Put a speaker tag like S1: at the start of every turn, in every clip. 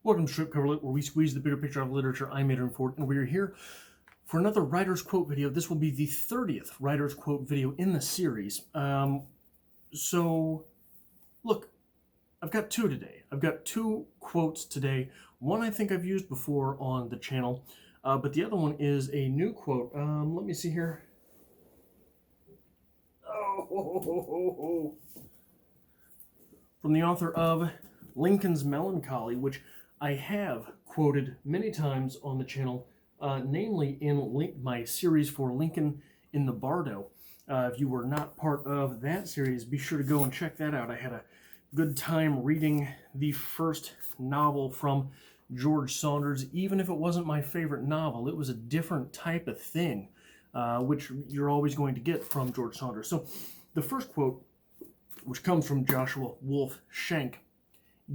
S1: Welcome to Strip Cover Lit, where we squeeze the bigger picture out of literature. I'm Adrian Ford, and we are here for another Writer's Quote video. This will be the 30th Writer's Quote video in the series. Look, I've got two today. I've got two quotes today. One I think I've used before on the channel, but the other one is a new quote. Let me see here. From the author of Lincoln's Melancholy, which I have quoted many times on the channel, namely in my series for Lincoln in the Bardo. If you were not part of that series, be sure to go and check that out. I had a good time reading the first novel from George Saunders. Even if it wasn't my favorite novel, it was a different type of thing, which you're always going to get from George Saunders. So the first quote, which comes from Joshua Wolf Shenk: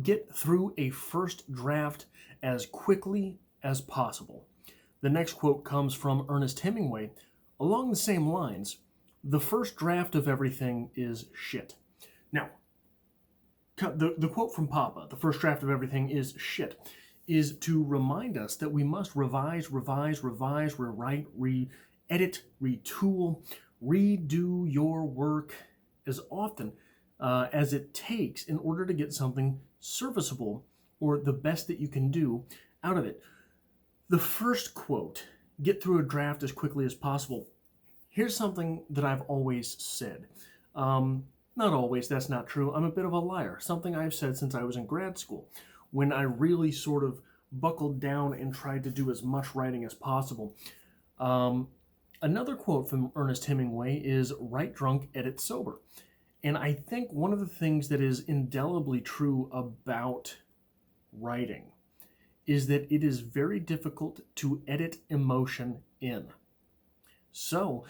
S1: "Get through a first draft as quickly as possible." The next quote comes from Ernest Hemingway along the same lines: "The first draft of everything is shit." Now, the quote from Papa, "The first draft of everything is shit," is to remind us that we must revise, rewrite, re-edit, retool, redo your work as often as it takes in order to get something serviceable or the best that you can do out of it. The first quote, "Get through a draft as quickly as possible." Here's something that I've always said. Not always, that's not true. I'm a bit of a liar. Something I've said since I was in grad school, when I really sort of buckled down and tried to do as much writing as possible. Another quote from Ernest Hemingway is, "Write drunk, edit sober." And I think one of the things that is indelibly true about writing is that it is very difficult to edit emotion in. So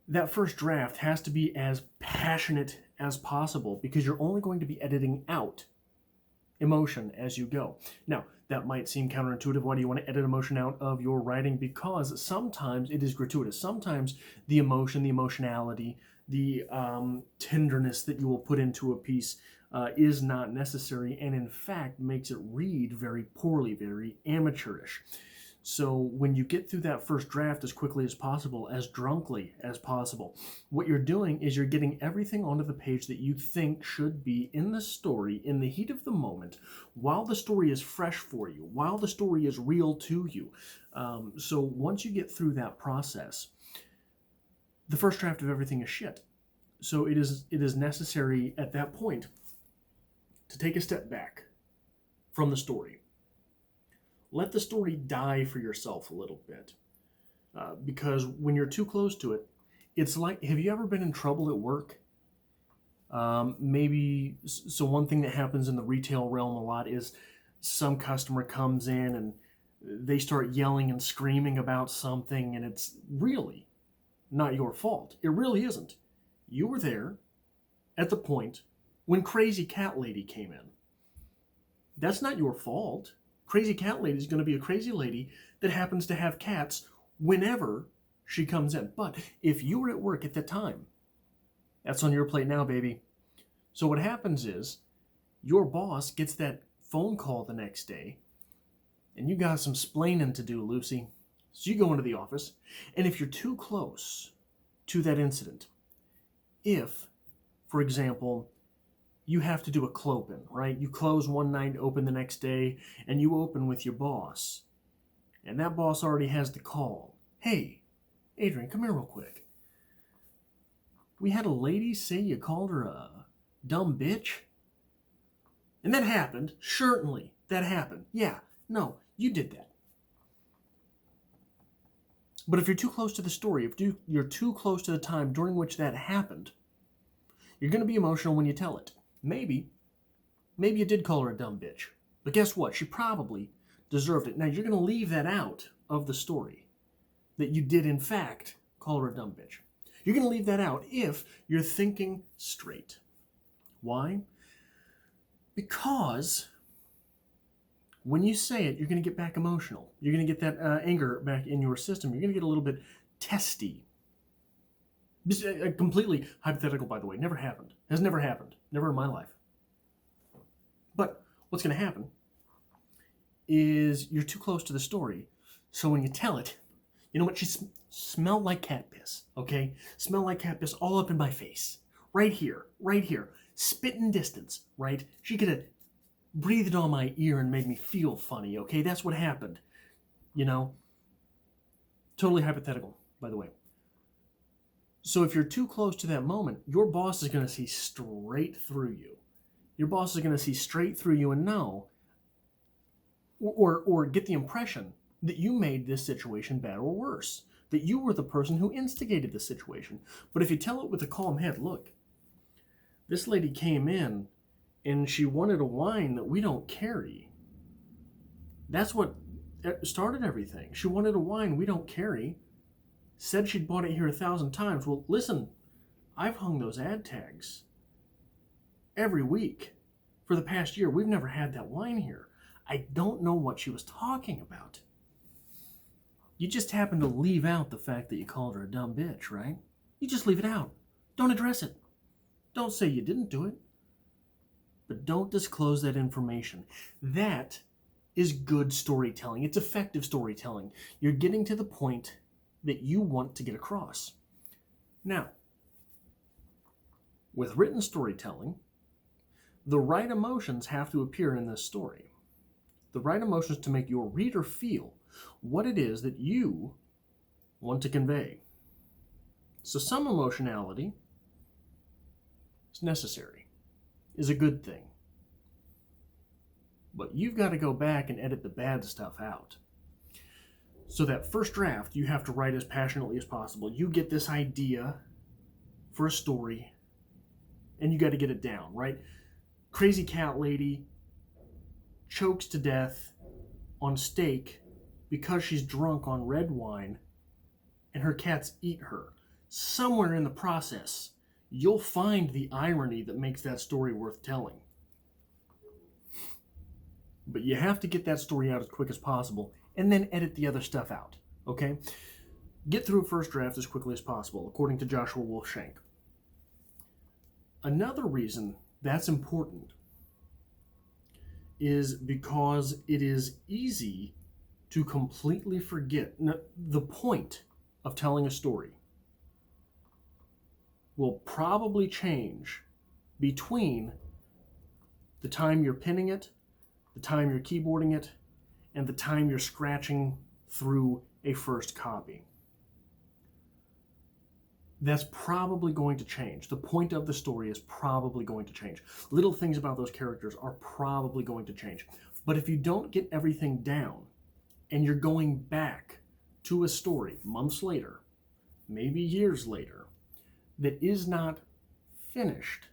S1: that first draft has to be as passionate as possible, because you're only going to be editing out emotion as you go. Now, that might seem counterintuitive. Why do you want to edit emotion out of your writing? Because sometimes it is gratuitous. Sometimes the emotion, the emotionality, the tenderness that you will put into a piece is not necessary, and in fact makes it read very poorly, very amateurish. So when you get through that first draft as quickly as possible, as drunkly as possible, what you're doing is you're getting everything onto the page that you think should be in the story in the heat of the moment, while the story is fresh for you, while the story is real to you. So once you get through that process, the first draft of everything is shit. So it is necessary at that point to take a step back from the story. Let the story die for yourself a little bit. Because when you're too close to it, it's like, have you ever been in trouble at work? So one thing that happens in the retail realm a lot is some customer comes in and they start yelling and screaming about something, and it's really not your fault. It really isn't. You were there at the point when Crazy Cat Lady came in. That's not your fault. Crazy Cat Lady is going to be a crazy lady that happens to have cats whenever she comes in. But if you were at work at the time, that's on your plate now, baby. So what happens is your boss gets that phone call the next day, and you got some splaining to do, Lucy. So you go into the office, and if you're too close to that incident, if, for example, you have to do a clopin, right? You close one night, open the next day, and you open with your boss. And that boss already has the call. "Hey, Adrian, come here real quick. We had a lady say you called her a dumb bitch." And that happened. Certainly, that happened. Yeah, no, you did that. But if you're too close to the story, if you're too close to the time during which that happened, you're going to be emotional when you tell it. Maybe you did call her a dumb bitch. But guess what? She probably deserved it. Now, you're going to leave that out of the story, that you did, in fact, call her a dumb bitch. You're going to leave that out if you're thinking straight. Why? Because when you say it, you're going to get back emotional. You're going to get that anger back in your system. You're going to get a little bit testy. This is completely hypothetical, by the way. Never happened. Has never happened. Never in my life. But what's going to happen is you're too close to the story. So when you tell it, you know what? She smelled like cat piss, okay? Smelled like cat piss all up in my face. Right here, right here. Spitting distance, right? She could have breathed on my ear and made me feel funny, okay? That's what happened, you know? Totally hypothetical, by the way. So if you're too close to that moment, your boss is going to see straight through you. Your boss is going to see straight through you and know, or get the impression that you made this situation bad or worse, that you were the person who instigated the situation. But if you tell it with a calm head, look, this lady came in and she wanted a wine that we don't carry. That's what started everything. She wanted a wine we don't carry. Said she'd bought it here 1,000 times. Well, listen, I've hung those ad tags every week for the past year. We've never had that wine here. I don't know what she was talking about. You just happen to leave out the fact that you called her a dumb bitch, right? You just leave it out. Don't address it. Don't say you didn't do it. But don't disclose that information. That is good storytelling. It's effective storytelling. You're getting to the point that you want to get across. Now, with written storytelling, the right emotions have to appear in this story. The right emotions to make your reader feel what it is that you want to convey. So some emotionality is necessary, is a good thing. But you've got to go back and edit the bad stuff out. So that first draft, you have to write as passionately as possible. You get this idea for a story, and you got to get it down, right? Crazy cat lady chokes to death on steak because she's drunk on red wine, and her cats eat her. Somewhere in the process, you'll find the irony that makes that story worth telling. But you have to get that story out as quick as possible, and then edit the other stuff out, okay? Get through a first draft as quickly as possible, according to Joshua Wolf Shenk. Another reason that's important is because it is easy to completely forget. Now, the point of telling a story will probably change between the time you're pinning it, the time you're keyboarding it, and the time you're scratching through a first copy. That's probably going to change. The point of the story is probably going to change. Little things about those characters are probably going to change. But if you don't get everything down, and you're going back to a story months later, maybe years later, that is not finished,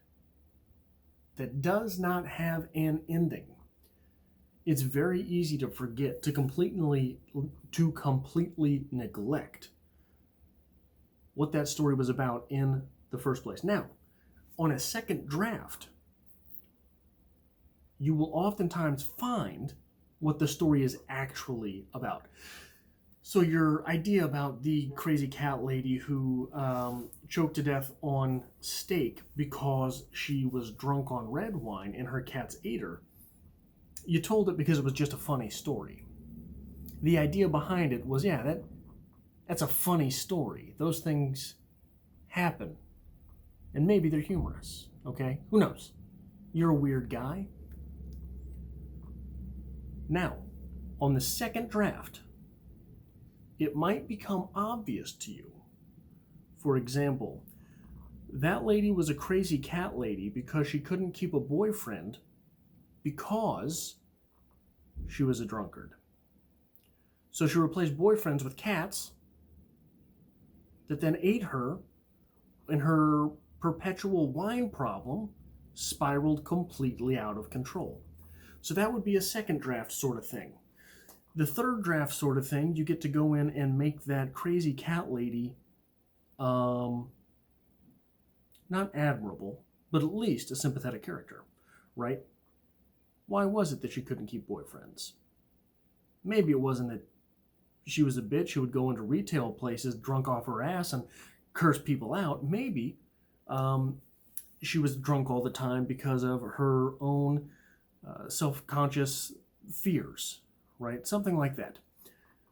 S1: that does not have an ending, it's very easy to forget, to completely neglect what that story was about in the first place. Now, on a second draft, you will oftentimes find what the story is actually about. So your idea about the crazy cat lady who choked to death on steak because she was drunk on red wine and her cats ate her, you told it because it was just a funny story. The idea behind it was, yeah, that's a funny story. Those things happen. And maybe they're humorous, okay? Who knows? You're a weird guy. Now, on the second draft, it might become obvious to you. For example, that lady was a crazy cat lady because she couldn't keep a boyfriend because she was a drunkard. So she replaced boyfriends with cats that then ate her, and her perpetual wine problem spiraled completely out of control. So that would be a second draft sort of thing. The third draft sort of thing, you get to go in and make that crazy cat lady not admirable, but at least a sympathetic character, right? Why was it that she couldn't keep boyfriends? Maybe it wasn't that she was a bitch who would go into retail places drunk off her ass and curse people out. Maybe she was drunk all the time because of her own self-conscious fears, right? Something like that.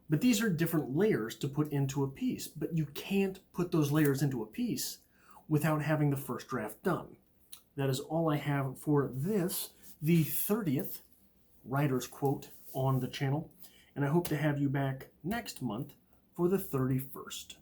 S1: But these are different layers to put into a piece, but you can't put those layers into a piece without having the first draft done. That is all I have for this, the 30th writer's quote on the channel, and I hope to have you back next month for the 31st.